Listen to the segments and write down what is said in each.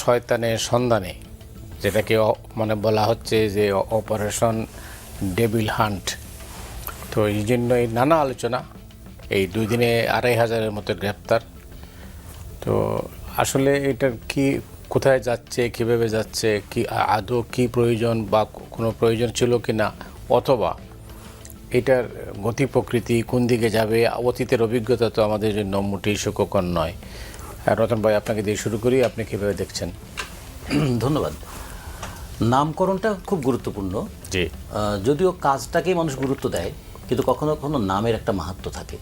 শয়তানের সন্ধানে, যেটাকে মানে বলা হচ্ছে যে অপারেশন ডেভিল হান্ট। তো এই জন্যই নানা আলোচনা, এই 2 দিনে 2500-এর মতো গ্রেপ্তার। তো আসলে এটার কি, কোথায় যাচ্ছে, কিভাবে যাচ্ছে, কি আদৌ কি প্রয়োজন বা কোনো প্রয়োজন ছিল কি না, অথবা এটার গতি প্রকৃতি কোন দিকে যাবে, অতীতের অভিজ্ঞতা তো আমাদের জন্য মোটেই সুখকর নয়। রতন ভাই, আপনাকে দিয়ে শুরু করি, আপনি কীভাবে দেখছেন? ধন্যবাদ। নামকরণটা খুব গুরুত্বপূর্ণ। জি। যদিও কাজটাকেই মানুষ গুরুত্ব দেয়, কিন্তু কখনো কখনো নামের একটা মাহাত্ম্য থাকে।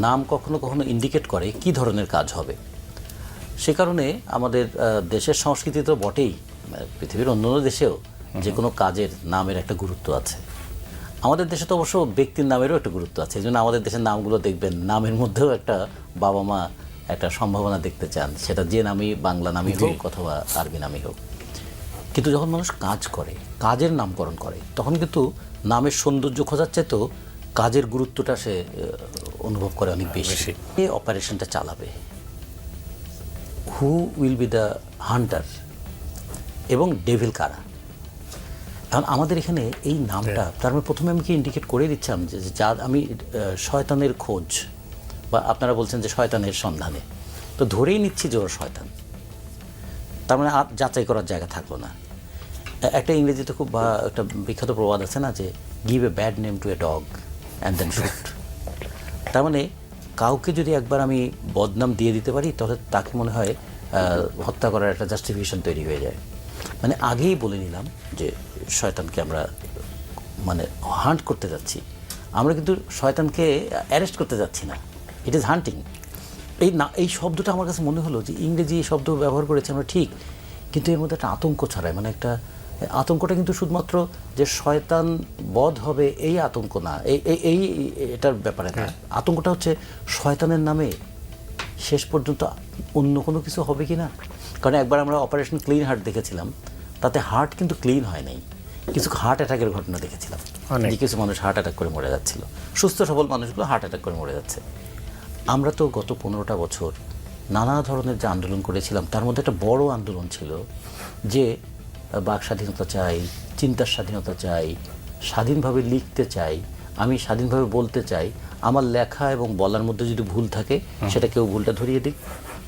নাম কখনো কখনো ইন্ডিকেট করে কি ধরনের কাজ হবে। সে কারণে আমাদের দেশের সংস্কৃতি তো বটেই, পৃথিবীর অন্যান্য দেশেও যে কোনো কাজের নামের একটা গুরুত্ব আছে। আমাদের দেশে তো অবশ্য ব্যক্তির নামেরও একটা গুরুত্ব আছে। এই জন্য আমাদের দেশের নামগুলো দেখবেন, নামের মধ্যেও একটা বাবা মা একটা সম্ভাবনা দেখতে চান, সেটা যে নামই বাংলা নামই হোক অথবা আরবি নামই হোক। কিন্তু যখন মানুষ কাজ করে, কাজের নামকরণ করে, তখন কিন্তু নামের সৌন্দর্য খোঁজার চেয়েও কাজের গুরুত্বটা সে অনুভব করে অনেক বেশি। এই অপারেশনটা চালাবে, who will be the Hunter এবং ডেভিল কারা। এখন আমাদের এখানে এই নামটা, তার মানে প্রথমে আমি কি ইন্ডিকেট করে দিচ্ছিলাম যে যা আমি শয়তানের খোঁজ, বা আপনারা বলছেন যে শয়তানের সন্ধানে, তো ধরেই নিচ্ছি যে ওর শয়তান। তার মানে আর যাচাই করার জায়গা থাকলো না। একটা ইংরেজিতে খুব একটা বিখ্যাত প্রবাদ আছে না, যে give a bad name to a dog and then shoot. তার মানে কাউকে যদি একবার আমি বদনাম দিয়ে দিতে পারি, তাহলে তাকে মনে হয় হত্যা করার একটা জাস্টিফিকেশন তৈরি হয়ে যায়। মানে আগেই বলে নিলাম যে শয়তানকে আমরা মানে হান্ট করতে যাচ্ছি। আমরা কিন্তু শয়তানকে অ্যারেস্ট করতে যাচ্ছি না, ইট ইজ হান্টিং। এই শব্দটা আমার কাছে মনে হলো যে ইংরেজি এই শব্দ ব্যবহার করেছি আমরা ঠিক, কিন্তু এর মধ্যে একটা আতঙ্ক ছড়ায়। মানে একটা আতঙ্কটা কিন্তু শুধুমাত্র যে শয়তান বধ হবে এই আতঙ্ক না, এই এটার ব্যাপারে না। আতঙ্কটা হচ্ছে শয়তানের নামে শেষ পর্যন্ত অন্য কোনো কিছু হবে কি না। কারণ একবার আমরা অপারেশন ক্লিন হার্ট দেখেছিলাম, তাতে হার্ট কিন্তু ক্লিন হয় নাই, কিছু হার্ট অ্যাটাকের ঘটনা দেখেছিলাম, যে কিছু মানুষ হার্ট অ্যাটাক করে মরে যাচ্ছিল, সুস্থ সবল মানুষগুলো হার্ট অ্যাটাক করে মরে যাচ্ছে। আমরা তো গত 15টা বছর নানা ধরনের যে আন্দোলন করেছিলাম, তার মধ্যে একটা বড় আন্দোলন ছিল যে বাক স্বাধীনতা চাই, চিন্তার স্বাধীনতা চাই, স্বাধীনভাবে লিখতে চাই, আমি স্বাধীনভাবে বলতে চাই, আমার লেখা এবং বলার মধ্যে যদি ভুল থাকে সেটা কেউ ভুলটা ধরিয়ে দিক,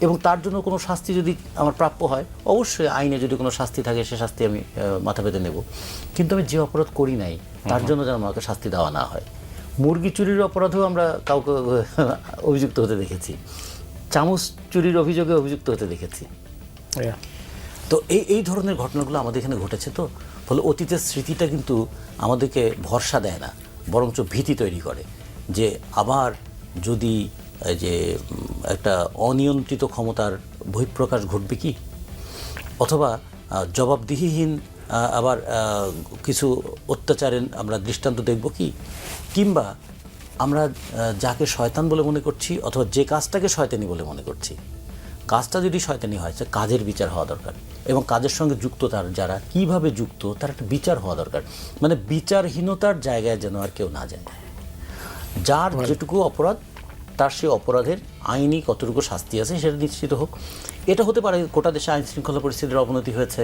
এবং তার জন্য কোনো শাস্তি যদি আমার প্রাপ্য হয়, অবশ্যই আইনে যদি কোনো শাস্তি থাকে সে শাস্তি আমি মাথা পেতে নেব। কিন্তু আমি যে অপরাধ করি নাই তার জন্য যেন আমাকে শাস্তি দেওয়া না হয়। মুরগি চুরির অপরাধেও আমরা কাউকে অভিযুক্ত হতে দেখেছি, চামচ চুরির অভিযোগে অভিযুক্ত হতে দেখেছি। তো এই ধরনের ঘটনাগুলো আমাদের এখানে ঘটেছে। তো ফলে অতীতের স্মৃতিটা কিন্তু আমাদেরকে ভরসা দেয় না, বরঞ্চ ভীতি তৈরি করে যে আবার যদি যে একটা অনিয়ন্ত্রিত ক্ষমতার বহিঃপ্রকাশ ঘটবে কি, অথবা জবাবদিহিহীন আবার কিছু অত্যাচারের আমরা দৃষ্টান্ত দেখব কি, কিংবা আমরা যাকে শয়তান বলে মনে করছি অথবা যে কাজটাকে শয়তানি বলে মনে করছি, কাজটা যদি শয়তানি হয় সে কাজের বিচার হওয়া দরকার, এবং কাজের সঙ্গে যুক্ত তার যারা কিভাবে যুক্ত তার একটা বিচার হওয়া দরকার। মানে বিচারহীনতার জায়গায় যেন আর কেউ না যায়। যার যেটুকু অপরাধ, তার সেই অপরাধের আইনি কতটুকু শাস্তি আছে সেটা নিশ্চিত হোক। এটা হতে পারে গোটা দেশে আইন শৃঙ্খলা পরিস্থিতির অবনতি হয়েছে,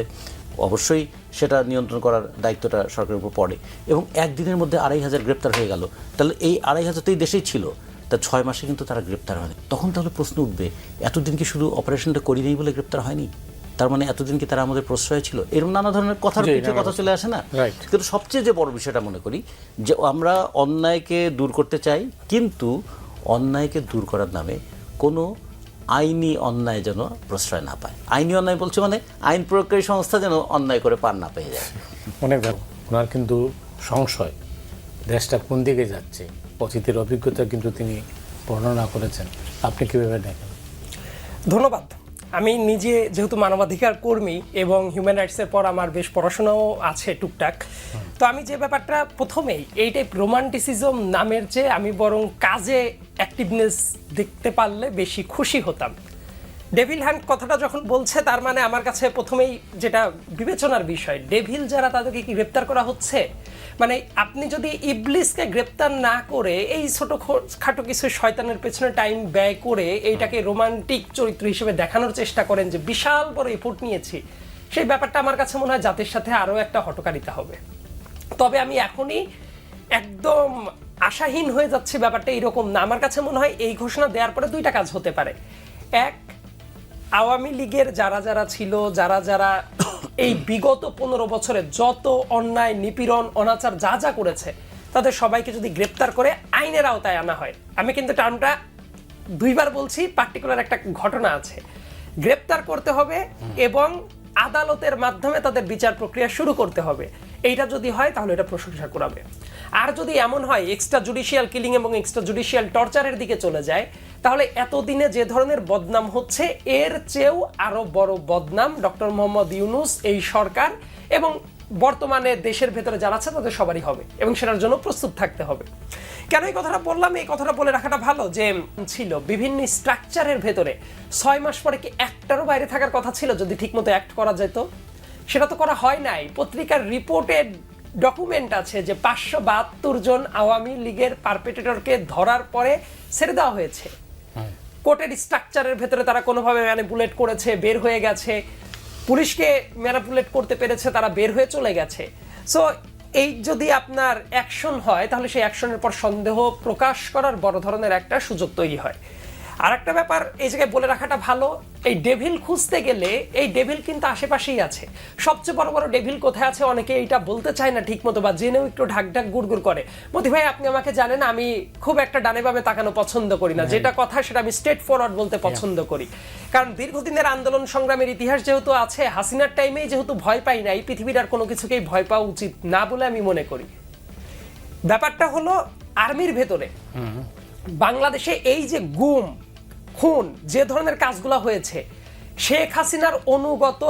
অবশ্যই সেটা নিয়ন্ত্রণ করার দায়িত্বটা সরকারের উপর পড়ে, এবং একদিনের মধ্যে 2500 গ্রেপ্তার হয়ে গেল। তাহলে এই 2500 তো এই দেশেই ছিল, তা 6 মাসে কিন্তু তারা গ্রেপ্তার হয়নি। তখন তাহলে প্রশ্ন উঠবে, এতদিন কি শুধু অপারেশনটা করি নেই বলে গ্রেপ্তার হয়নি? তার মানে এতদিন কি তারা আমাদের প্রশ্রয় ছিল? এরকম নানা ধরনের কথার পিঠে কথা চলে আসে না। কিন্তু সবচেয়ে যে বড় বিষয়টা মনে করি যে আমরা অন্যায়কে দূর করতে চাই, কিন্তু অন্যায়কে দূর করার নামে কোনো আইনি অন্যায় যেন প্রশ্রয় না পায়। আইনি অন্যায় বলছে মানে আইন প্রয়োগকারী সংস্থা যেন অন্যায় করে পার না পেয়ে যায়। অনেক ওনার কিন্তু সংশয় দেশটা কোন দিকে যাচ্ছে, অতীতের অভিজ্ঞতা কিন্তু তিনি বর্ণনা করেছেন। আপনি কীভাবে দেখেন? ধন্যবাদ। আমি নিজে যেহেতু মানবাধিকার কর্মী এবং হিউম্যান রাইটসের পর আমার বেশ পড়াশোনাও আছে টুকটাক, তো আমি যে ব্যাপারটা প্রথমেই এই টাইপ রোমান্টিসিজম নামের চেয়ে আমি বরং কাজে অ্যাক্টিভনেস দেখতে পারলে বেশি খুশি হতাম। ডেভিল হ্যান্ড কথাটা যখন বলছে তার মানে আমার কাছে প্রথমেই যেটা বিবেচনার বিষয়, ডেভিল যারা তাদেরকে কি গ্রেপ্তার করা হচ্ছে? মানে আপনি যদি ইবলিসকে গ্রেপ্তার না করে এই ছোট খাটো কিছু শয়তানের পেছনে টাইম ব্যয় করে এইটাকে রোমান্টিক চরিত্র হিসেবে দেখানোর চেষ্টা করেন যে বিশাল বড় এফোর্ট নিয়েছি, সেই ব্যাপারটা আমার কাছে মনে হয় জাতির সাথে আরও একটা হটকারিতা হবে। তবে আমি এখনই একদম আশাহীন হয়ে যাচ্ছে ব্যাপারটা এরকম না। আমার কাছে মনে হয় এই ঘোষণা দেওয়ার পরে দুইটা কাজ হতে পারে। এক, আওয়ামী লীগের যারা যারা ছিল, যারা যারা এই বিগত 15 বছরে যত অন্যায়, নিপীড়ন, অনাচার যা যা করেছে তাদের সবাইকে যদি গ্রেপ্তার করে আইনের আওতায় আনা হয়, আমি কিন্তু টার্মটা দুইবার বলছি, পার্টিকুলার একটা ঘটনা আছে, গ্রেপ্তার করতে হবে এবং আদালতের মাধ্যমে তাদের বিচার প্রক্রিয়া শুরু করতে হবে। এইটা যদি হয় তাহলে এটা প্রশংসা করাবে। আর যদি এমন হয় এক্সট্রা জুডিশিয়াল কিলিং এবং এক্সট্রা জুডিশিয়াল টর্চারের দিকে চলে যায়, তাহলে এতদিনে যে ধরনের বদনাম হচ্ছে এর চেয়েও আরো বড় বদনাম ডক্টর মোহাম্মদ ইউনূস, এই সরকার এবং বর্তমানে দেশের ভেতরে যারা আছে তাদের সবারই হবে, এবং সেটার জন্য প্রস্তুত থাকতে হবে। কেন এই কথাটা বললাম? এই কথাটা বলে রাখাটা ভালো যে ছিল বিভিন্ন স্ট্রাকচারের ভেতরে 6 মাস পরে কি একটারও বাইরে থাকার কথা ছিল যদি ঠিকমতো অ্যাক্ট করা যেত? সেটা তো করা হয় নাই। পত্রিকার রিপোর্টেড ডকুমেন্ট আছে যে 572 জন আওয়ামী লীগের পারপেট্রেটরকে ধরার পরে ছেড়ে দেওয়া হয়েছে। কোর্টের স্ট্রাকচারের ভেতরে তারা কোনোভাবে ম্যানিপুলেট করেছে, বের হয়ে গেছে, পুলিশকে ম্যানিপুলেট করতে পেরেছে, তারা বের হয়ে চলে গেছে। সো এই যদি আপনার অ্যাকশন হয় তাহলে সেই অ্যাকশনের পর সন্দেহ প্রকাশ করার বড় ধরনের একটা সুযোগ তৈরি হয়। আর একটা ব্যাপার এই জায়গায় বলে রাখাটা ভালো, এই ডেভিল খুঁজতে গেলে এই ডেভিল কিন্তু আশেপাশেই আছে। সবচেয়ে বড় বড় ডেভিল কোথায় আছে অনেকে এইটা বলতে চায় না ঠিক মতো, বা জেনেও একটু ঢাক ঢাক গুড়গুড় করে। মতি ভাই, আপনি আমাকে জানেন আমি খুব একটা ডানে বামে তাকানো পছন্দ করি না, যেটা কথা সেটা আমি স্ট্রেট ফরওয়ার্ড বলতে পছন্দ করি। কারণ দীর্ঘদিনের আন্দোলন সংগ্রামের ইতিহাস যেহেতু আছে, হাসিনার টাইমেই যেহেতু ভয় পাই না, এই পৃথিবীর আর কোনো কিছুকেই ভয় পাওয়া উচিত না বলে আমি মনে করি। ব্যাপারটা হলো আর্মির ভেতরে বাংলাদেশে এই যে গুম খুন যে ধরনের কাজগুলো হয়েছে, শেখ হাসিনার অনুগত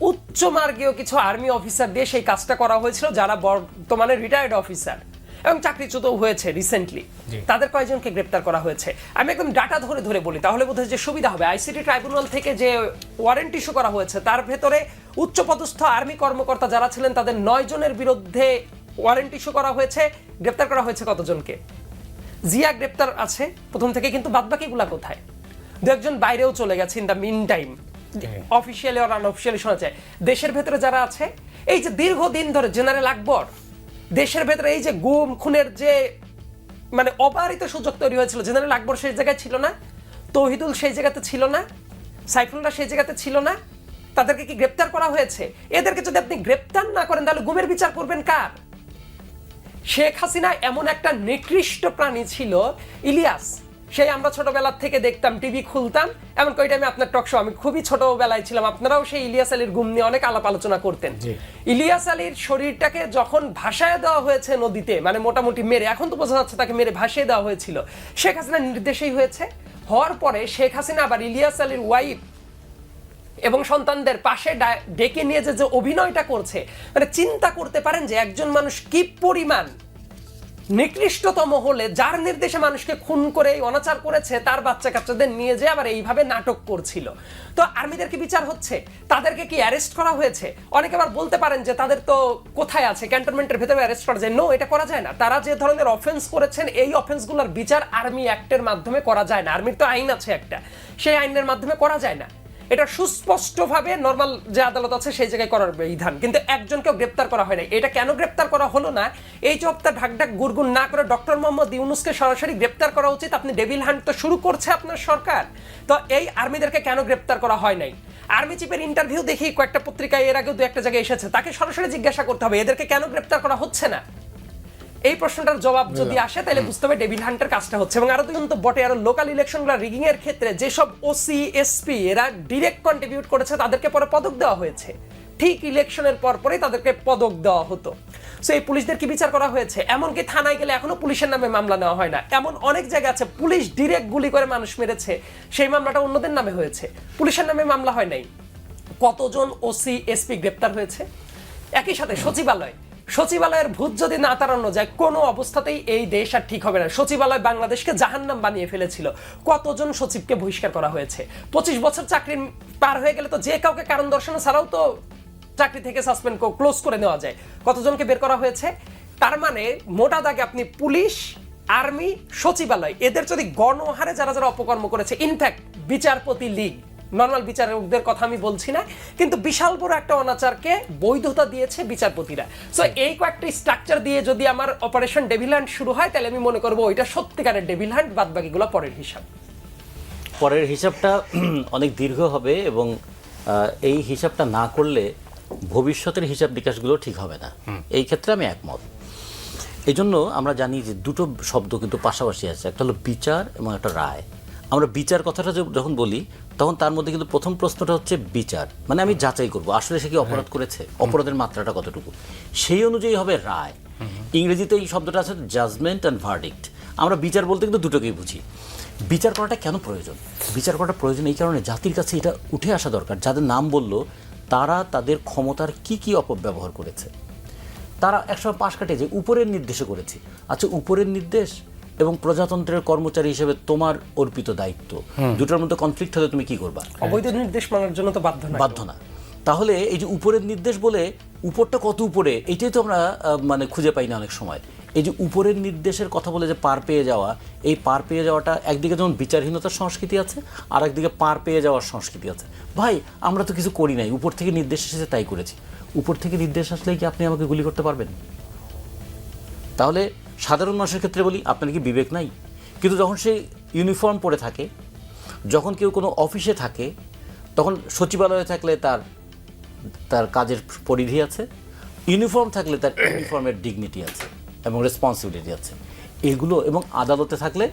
উচ্চমার্গীয় কিছু আর্মি অফিসার দিয়ে সেই কাজটা করা হয়েছিল, যারা বর্তমানে রিটায়ার্ড অফিসার এবং চাকরিচ্যুত হয়েছে রিসেন্টলি। তাদের কয়েকজনকে গ্রেপ্তার করা হয়েছে। আমি একদম ডাটা ধরে ধরে বলি তাহলে বোধহয় যে সুবিধা হবে। আইসিটি ট্রাইব্যুনাল থেকে যে ওয়ারেন্ট ইস্যু করা হয়েছে তার ভেতরে উচ্চপদস্থ আর্মি কর্মকর্তা যারা ছিলেন তাদের 9 জনের বিরুদ্ধে ওয়ারেন্ট ইস্যু করা হয়েছে। গ্রেপ্তার করা হয়েছে কতজনকে? জিয়া গ্রেপ্তার আছে প্রথম থেকে, কিন্তু বাদবাকিগুলা কোথায়? দু একজন বাইরেও চলে গেছে in the mean time, officially আর আনঅফিসিয়ালি শোনা যায়। দেশের ভেতরে যারা আছে, এই যে দীর্ঘদিন ধরে জেনারেল আকবর, দেশের ভেতরে এই যে গুম খুনের যে মানে অবারিত সুযোগ তৈরি হয়েছিল, জেনারেল আকবর সেই জায়গায় ছিল না, তৌহিদুল সেই জায়গাতে ছিল না, সাইফুল্লাহ সেই জায়গাতে ছিল না, তাদেরকে কি গ্রেপ্তার করা হয়েছে? এদেরকে যদি আপনি গ্রেপ্তার না করেন তাহলে গুমের বিচার করবেন কার? শেখ হাসিনা এমন একটা নিকৃষ্ট প্রাণী ছিল, ইলিয়াস, সেই আমরা ছোটবেলার থেকে দেখতাম, টিভি খুলতাম, এমনকি ওই টাইমে আপনার টক শো, আমি খুবই ছোটবেলায় ছিলাম, আপনারাও সেই ইলিয়াস আলীর গুম নিয়ে অনেক আলাপ আলোচনা করতেন। ইলিয়াস আলীর শরীরটাকে যখন ভাসায় দেওয়া হয়েছে নদীতে, মানে মোটামুটি মেরে, এখন তো বোঝা যাচ্ছে তাকে মেরে ভাসিয়ে দেওয়া হয়েছিল, শেখ হাসিনার নির্দেশেই হয়েছে। হওয়ার পরে শেখ হাসিনা আবার ইলিয়াস আলীর ওয়াইফ এবং সন্তানদের পাশে ডেকে নিয়ে যে অভিনয়টা করছে, মানে চিন্তা করতে পারেন যে একজন মানুষ কি পরিমাণ নিকৃষ্টতম হলে, যার নির্দেশে মানুষকে খুন করে অনাচার করেছে, তার বাচ্চা কাচ্চাদের নিয়ে যে আবার এইভাবে নাটক করছিল। তো আর্মিদের কি বিচার হচ্ছে? তাদেরকে কি অ্যারেস্ট করা হয়েছে? অনেকে আবার বলতে পারেন যে তাদের তো কোথায় আছে, ক্যান্টনমেন্টের ভেতরে অ্যারেস্ট করা যায়। নো, এটা করা যায় না। তারা যে ধরনের অফেন্স করেছেন এই অফেন্সগুলোর বিচার আর্মি অ্যাক্টের মাধ্যমে করা যায় না। আর্মির তো আইন আছে একটা, সেই আইনের মাধ্যমে করা যায় না। এটা সুস্পষ্টভাবে নর্মাল যে আদালত আছে সেই জায়গায় করার বিধান, কিন্তু একজনকেও গ্রেপ্তার করা হয় না। এটা কেন গ্রেপ্তার করা হলো না? এই চপ্তাহ ঢাকঢাক গুড়গুড় না করে ডক্টর মোহাম্মদ ইউনূসকে সরাসরি গ্রেপ্তার করা উচিত। আপনি ডেভিল হান্ট তো শুরু করছে আপনার সরকার, তো এই আর্মিদেরকে কেন গ্রেপ্তার করা হয় নাই? আর্মি চিফের ইন্টারভিউ দেখি কয়েকটা পত্রিকায় এর আগেও 2-1 জায়গায় এসেছে, তাকে সরাসরি জিজ্ঞাসা করতে হবে এদেরকে কেন গ্রেপ্তার করা হচ্ছে না। এই প্রশ্নটার জবাব যদি আসে তাহলে বুঝতে হবে ডেভিল হান্টের কাজটা হচ্ছে। এবং আরো কিন্তু বটে, আরো লোকাল ইলেকশনগুলো রিগিং এর ক্ষেত্রে যেসব ওসি এসপি এরা ডিরেক্ট কন্ট্রিবিউট করেছে তাদেরকে পরে পদক দেওয়া হয়েছে, ঠিক ইলেকশনের পরপরই তাদেরকে পদক দেওয়া হতো। সো এই পুলিশদের কি বিচার করা হয়েছে? এমনকি থানায় গেলে এখনো পুলিশের নামে মামলা নেওয়া হয় না। এমন অনেক জায়গা আছে পুলিশ ডিরেক্ট গুলি করে মানুষ মেরেছে, সেই মামলাটা অন্যদের নামে হয়েছে, পুলিশের নামে মামলা হয় নাই। কতজন ওসি এসপি গ্রেপ্তার হয়েছে? একই সাথে সচিবালয়, সচিবালয়ের ভূত যদি না তাড়ানো যায় কোনো অবস্থাতেই এই দেশ আর ঠিক হবে না। সচিবালয় বাংলাদেশকে জাহান্নাম বানিয়ে ফেলেছিল। কতজন সচিবকে বহিষ্কার করা হয়েছে। 25 বছর চাকরি পার হয়ে গেলে তো যে কাউকে কারণ দর্শানো ছাড়াও তো চাকরি থেকে সাসপেন্ড ক্লোজ করে দেওয়া যায়। কতজনকে বের করা হয়েছে? তার মানে মোটা দাগে আপনি পুলিশ, আর্মি, সচিবালয় এদের যদি গণহারে যারা যারা অপকর্ম করেছে, ইনফ্যাক্ট বিচারপতি লীগ, নর্মাল বিচারকদের কথা আমি বলছি না, কিন্তু বিশাল বড় একটা অনাচারকে বৈধতা দিয়েছে বিচারপতিরা। সো এই কয়েকটা স্ট্রাকচার দিয়ে যদি আমার অপারেশন ডেভিল হান্ট শুরু হয়, তাহলে আমি মনে করবো ওইটা সত্যিকারের ডেভিল হান্ট, বাদ বাকিগুলো পরের হিসাব। পরের হিসাবটা অনেক দীর্ঘ হবে এবং এই হিসাবটা না করলে ভবিষ্যতের হিসাব বিকাশগুলো ঠিক হবে না। এই ক্ষেত্রে আমি একমত। এই জন্য আমরা জানি যে দুটো শব্দ কিন্তু পাশাপাশি আছে, একটা হলো বিচার এবং একটা রায়। আমরা বিচার কথাটা যখন বলি তখন তার মধ্যে কিন্তু প্রথম প্রশ্নটা হচ্ছে বিচার, মানে আমি যাচাই করব আসলে সে কি অপরাধ করেছে, অপরাধের মাত্রাটা কতটুকু, সেই অনুযায়ী হবে রায়। ইংরেজিতে এই শব্দটা আছে জাজমেন্ট অ্যান্ড ভার্ডিক্ট। আমরা বিচার বলতে কিন্তু দুটোকেই বুঝি। বিচার করাটা কেন প্রয়োজন? বিচার করাটা প্রয়োজন এই কারণে জাতির কাছে এটা উঠে আসা দরকার, যাদের নাম বললো তারা তাদের ক্ষমতার কি কি অপব্যবহার করেছে। তারা একসময় পাশ কাটে যে উপরের নির্দেশে করেছে। আচ্ছা, উপরের নির্দেশ এবং প্রজাতন্ত্রের কর্মচারী হিসেবে তোমার অর্পিত দায়িত্ব, দুটোর মধ্যে কনফ্লিক্ট হলে তুমি কি করবা? অবৈধ নির্দেশ মানার জন্য তো বাধ্য না। তাহলে এই যে উপরের নির্দেশ বলে উপরটা কত উপরে, এইটাই তো আমরা মানে খুঁজে পাই না অনেক সময়। এই যে উপরের নির্দেশের কথা বলে যে পার পেয়ে যাওয়া, এই পার পেয়ে যাওয়াটা একদিকে যেমন বিচারহীনতার সংস্কৃতি আছে, আর একদিকে পার পেয়ে যাওয়ার সংস্কৃতি আছে। ভাই, আমরা তো কিছু করি নাই, উপর থেকে নির্দেশ এসেছে তাই করেছি। উপর থেকে নির্দেশ আসলে কি আপনি আমাকে গুলি করতে পারবেন? তাহলে সাধারণ মানুষের ক্ষেত্রে বলি, আপনার কি বিবেক নাই? কিন্তু যখন সে ইউনিফর্ম পরে থাকে, যখন কেউ কোনো অফিসে থাকে, তখন সচিবালয়ে থাকলে তার কাজের পরিধি আছে, ইউনিফর্ম থাকলে তার ইউনিফর্মের ডিগনিটি আছে এবং রেসপন্সিবিলিটি আছে এগুলো, এবং আদালতে থাকলে